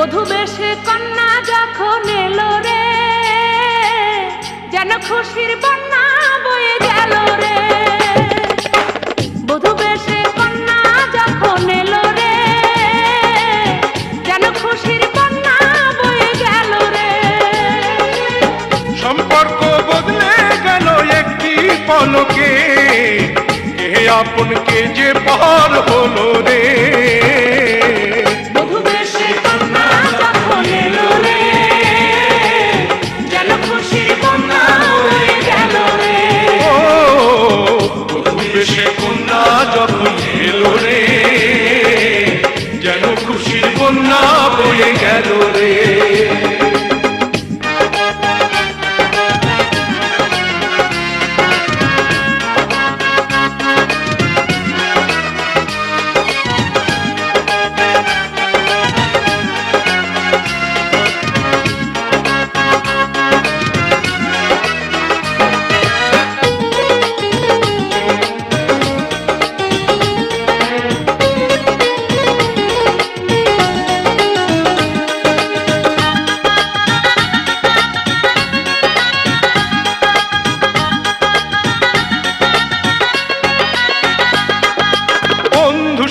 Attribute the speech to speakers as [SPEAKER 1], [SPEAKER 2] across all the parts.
[SPEAKER 1] বধূ বেশে কন্যা যখন এলো রে, যেন খুশির বন্যা বয়ে গেল রে। বধূ বেশে কন্যা যখন এলো রে, যেন খুশির বন্যা বয়ে গেল রে।
[SPEAKER 2] সম্পর্ক বদলে গেল একটি পলকে, কে আপন কে যে পর হলো রে।
[SPEAKER 1] বধূ বেশে কন্যা যখন এলো রে, যেন খুশির বন্যা বয়ে গেল রে।
[SPEAKER 2] ও বধূ বেশে কন্যা যখন এলো রে, যেন খুশির বন্যা বয়ে গেল রে।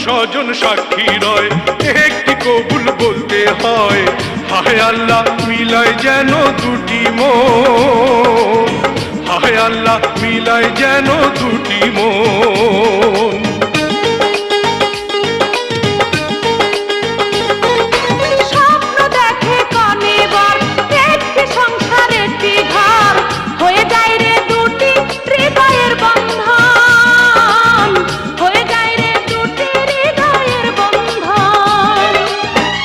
[SPEAKER 2] স্বজন সাক্ষী রয়, একটি কবুল বলতে হয়। হায় আল্লাহ মিলায় যেন দুটি মন, হায় আল্লাহ মিলায় যেন দুটি মন।
[SPEAKER 1] স্বপ্ন দেখে কনে বর, একটি সংসার একটি ঘর, হয়ে যায় রে দুটি হৃদয়ের বন্ধন, হয়ে যায় রে দুটি হৃদয়ের বন্ধন।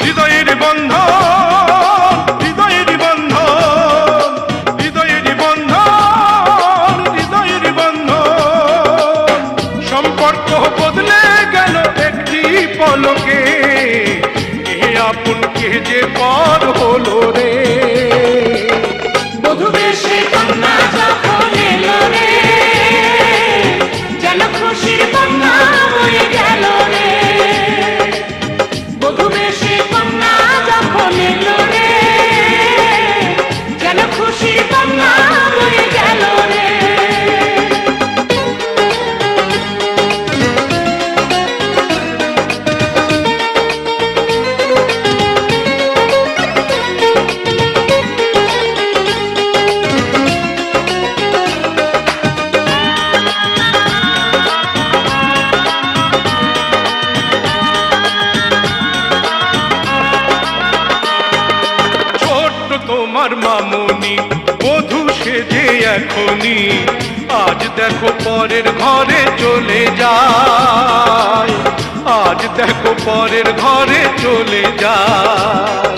[SPEAKER 2] হৃদয়ের বন্ধন, হৃদয়ের বন্ধন, হৃদয়ের বন্ধন, হৃদয়ের বন্ধন। সম্পর্ক বদলে গেল একটি পলকে, কে আপন কে যে পর হলো রে।
[SPEAKER 1] বধূ বেশে কন্যা যখন এলো রে, যেন খুশির বন্যা বয়ে গেল রে। বধূ বেশে কন্যা যখন এলো রে, যেন খুশির বন্যা বয়ে গেল রে।
[SPEAKER 2] তোমার মামনি বধূ সেজে এখনি, আজ দেখো পরের ঘরে চলে যায়, আজ দেখো পরের ঘরে চলে যায়।